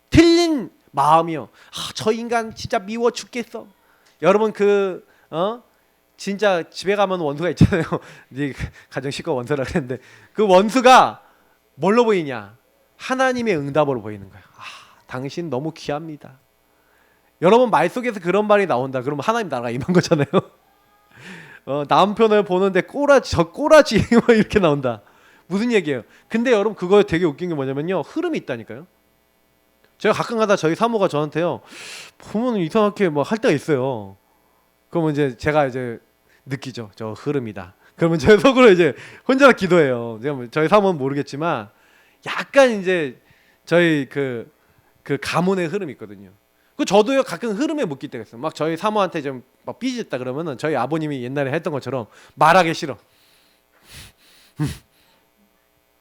S1: 틀린 마음이요. 저 인간 진짜 미워 죽겠어. 여러분 진짜 집에 가면 원수가 있잖아요. 가정 식구 원수라 그랬는데 그 원수가 뭘로 보이냐? 하나님의 응답으로 보이는 거야. 당신 너무 귀합니다. 여러분 말 속에서 그런 말이 나온다. 그러면 하나님 나라가 임한 거잖아요. 남편을 보는데 꼬라지 이렇게 나온다. 무슨 얘기예요? 근데 여러분 그거 되게 웃긴 게 뭐냐면요, 흐름이 있다니까요. 제가 가끔가다 저희 사모가 저한테요, 보면 이상하게 뭐 할 때가 있어요. 그러면 이제 제가 이제 느끼죠. 저 흐름이다. 그러면 제 속으로 이제 혼자 기도해요. 저희 사모는 모르겠지만 약간 이제 저희 그 가문의 흐름이 있거든요. 저도요 가끔 흐름에 묶일 때가 있어요. 막 저희 사모한테 좀 막 삐졌다 그러면은 저희 아버님이 옛날에 했던 것처럼 말하기 싫어.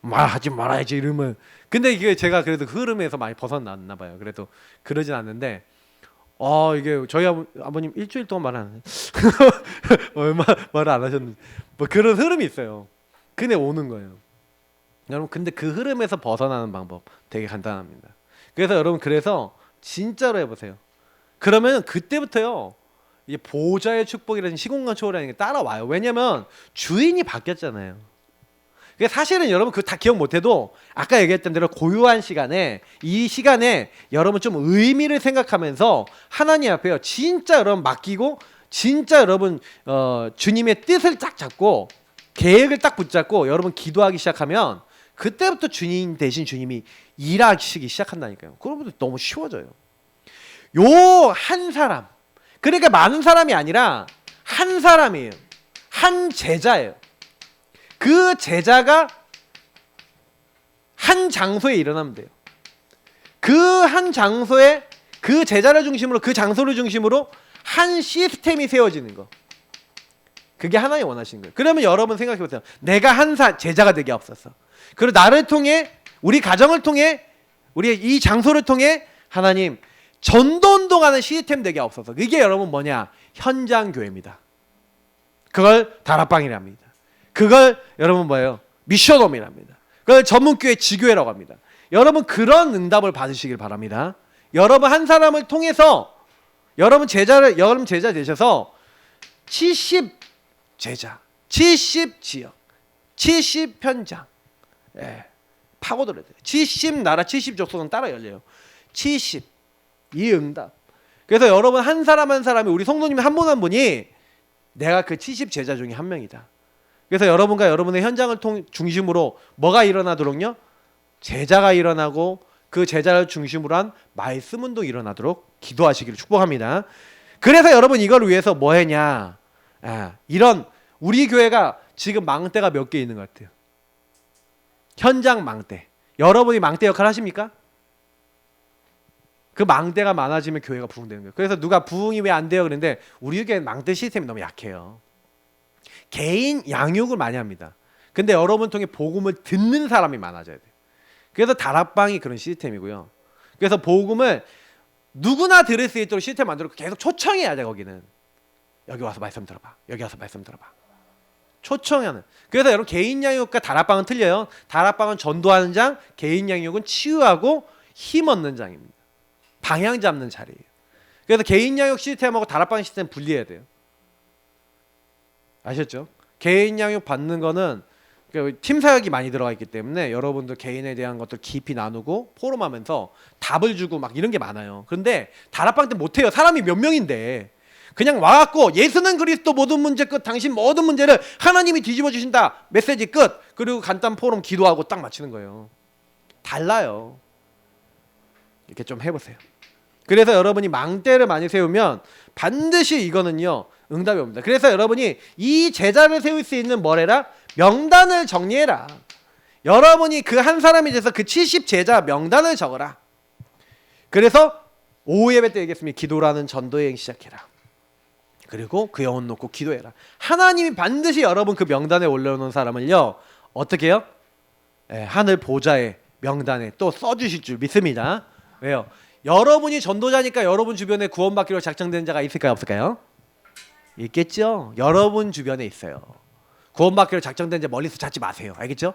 S1: 말하지 말아야지 이러면. 근데 이게 제가 그래도 흐름에서 많이 벗어났나 봐요. 그래도 그러진 않는데 이게 저희 아버님 일주일 동안 말 안 해. 얼마 말을 안 하셨는데 뭐 그런 흐름이 있어요. 근데 오는 거예요. 여러분 근데 그 흐름에서 벗어나는 방법 되게 간단합니다. 그래서 여러분 진짜로 해보세요. 그러면 그때부터요 이제 보좌의 축복이라는 시공간 초월이라는 게 따라와요. 왜냐면 주인이 바뀌었잖아요. 사실은 여러분 그거 다 기억 못해도 아까 얘기했던 대로 고요한 시간에, 이 시간에 여러분 좀 의미를 생각하면서 하나님 앞에요 진짜 여러분 맡기고, 진짜 여러분 주님의 뜻을 딱 잡고 계획을 딱 붙잡고 여러분 기도하기 시작하면 그때부터 주님 대신 주님이 일하시기 시작한다니까요. 그러면 너무 쉬워져요. 요 한 사람, 그러니까 많은 사람이 아니라 한 사람이에요. 한 제자예요. 그 제자가 한 장소에 일어나면 돼요. 그 한 장소에 그 제자를 중심으로, 그 장소를 중심으로 한 시스템이 세워지는 거. 그게 하나님 원하시는 거예요. 그러면 여러분 생각해 보세요. 내가 한 제자가 되게 없었어. 그리고 나를 통해, 우리 가정을 통해, 우리 이 장소를 통해 하나님 전도운동하는 시스템 되게 없어서. 이게 여러분 뭐냐? 현장 교회입니다. 그걸 다락방이라 합니다. 그걸 여러분 뭐예요? 미션홈이랍니다. 그걸 전문교회 지교회라고 합니다. 여러분 그런 응답을 받으시길 바랍니다. 여러분 한 사람을 통해서 여러분 제자 되셔서 70 제자, 70 지역, 70 현장, 파고들어야 돼요. 70 나라 70 족속은 따라 열려요. 70 이 응답. 그래서 여러분 한 사람 한 사람이, 우리 성도님 한 분 한 분이 내가 그 70 제자 중에 한 명이다. 그래서 여러분과 여러분의 현장을 중심으로 뭐가 일어나도록요? 제자가 일어나고 그 제자를 중심으로 한 말씀 운동이 일어나도록 기도하시기를 축복합니다. 그래서 여러분 이걸 위해서 뭐 했냐? 이런 우리 교회가 지금 망대가 몇 개 있는 것 같아요. 현장 망대. 여러분이 망대 역할 하십니까? 그 망대가 많아지면 교회가 부흥되는 거예요. 그래서 누가 부흥이 왜 안 돼요? 그런데 우리 교회는 망대 시스템이 너무 약해요. 개인 양육을 많이 합니다. 근데 여러분 통해 복음을 듣는 사람이 많아져야 돼요. 그래서 다락방이 그런 시스템이고요. 그래서 복음을 누구나 들을 수 있도록 시스템 만들고 계속 초청해야 돼. 거기는 여기 와서 말씀 들어봐. 여기 와서 말씀 들어봐. 초청하는. 그래서 여러분 개인 양육과 다락방은 틀려요. 다락방은 전도하는 장, 개인 양육은 치유하고 힘 얻는 장입니다. 방향 잡는 자리예요. 그래서 개인 양육 시스템하고 다락방 시스템 분리해야 돼요. 아셨죠? 개인 양육 받는 거는 팀 사역이 많이 들어가 있기 때문에 여러분들 개인에 대한 것들 깊이 나누고 포럼하면서 답을 주고 막 이런 게 많아요. 그런데 다락방 때 못해요. 사람이 몇 명인데 그냥 와갖고 예수는 그리스도 모든 문제 끝, 당신 모든 문제를 하나님이 뒤집어 주신다, 메시지 끝, 그리고 간단 포럼 기도하고 딱 마치는 거예요. 달라요. 이렇게 좀 해보세요. 그래서 여러분이 망대를 많이 세우면 반드시 이거는요 응답이 옵니다. 그래서 여러분이 이 제자를 세울 수 있는 뭐래라? 명단을 정리해라. 여러분이 그 한 사람이 돼서 그 70 제자 명단을 적어라. 그래서 오후 예배 때 얘기했습니다. 기도라는 전도여행 시작해라. 그리고 그 영혼 놓고 기도해라. 하나님이 반드시 여러분 그 명단에 올려놓은 사람을요 어떻게 해요? 하늘 보좌의 명단에 또 써주실 줄 믿습니다. 왜요? 여러분이 전도자니까 여러분 주변에 구원받기로 작정된 자가 있을까요? 없을까요? 있겠죠. 여러분 주변에 있어요. 구원받기로 작정된 자 멀리서 찾지 마세요. 알겠죠?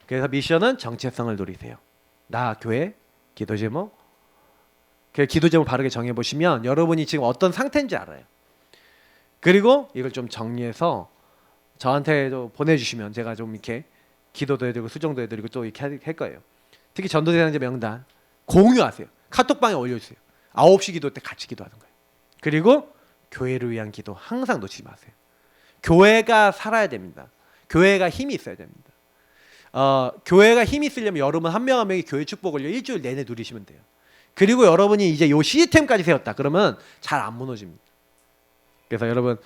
S1: 그래서 미션은 정체성을 누리세요. 나 교회 기도 제목. 그 기도 제목 바르게 정해보시면 여러분이 지금 어떤 상태인지 알아요. 그리고 이걸 좀 정리해서 저한테도 보내주시면 제가 좀 이렇게 기도도 해드리고 수정도 해드리고 또 이렇게 할 거예요. 특히 전도대상자 명단 공유하세요. 카톡방에 올려주세요. 9시 기도 때 같이 기도하는 거예요. 그리고 교회를 위한 기도 항상 놓치지 마세요. 교회가 살아야 됩니다. 교회가 힘이 있어야 됩니다. 교회가 힘이 있으려면 여러분 한 명 한 명이 교회 축복을 일주일 내내 누리시면 돼요. 그리고 여러분이 이제 요 시스템까지 세웠다 그러면 잘 안 무너집니다. 그래서 여러분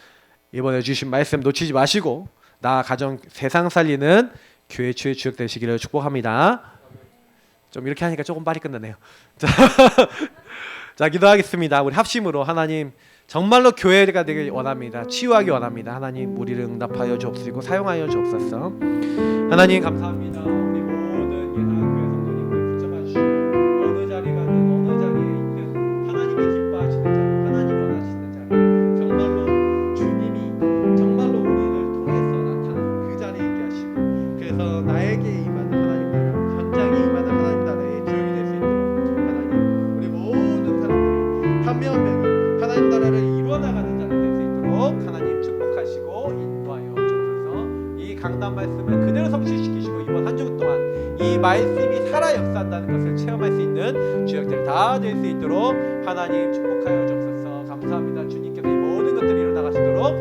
S1: 이번에 주신 말씀 놓치지 마시고 나 가정 세상 살리는 교회 주의 주역 되시기를 축복합니다. 좀 이렇게 하니까 조금 빨리 끝나네요. 자 기도하겠습니다. 우리 합심으로 하나님 정말로 교회가 되길 원합니다. 치유하기 원합니다. 하나님 우리를 응답하여 주옵시고 사용하여 주옵소서. 하나님 감사합니다. 우리 모든 예나교회 성도님들 붙잡아 주시고 어느 자리에 가든 어느 자리에 있든 하나님이 기뻐하시는 자리, 하나님이 원하시는 자리, 정말로 주님이 정말로 우리를 통해서 나타나는 그 자리에 있게 하시고 그래서 나에게 임하는 하나님 나라, 현장에 임하는 하나님 나라의 주역이 될 수 있도록 하나님 우리 모든 사람들이 한 명 한 명이 하나님 나라를 이루어나가는 자를 될 수 있도록 하나님 축복하시고 인도하여 주옵소서. 이 강단 말씀을 그대로 성취시키시고 이번 한 주 동안 이 말씀이 살아 역사한다는 것을 체험할 수 있는 주역들 다 될 수 있도록 하나님 축복하여 주옵소서. 감사합니다. 주님께서 이 모든 것들이 일어나가시도록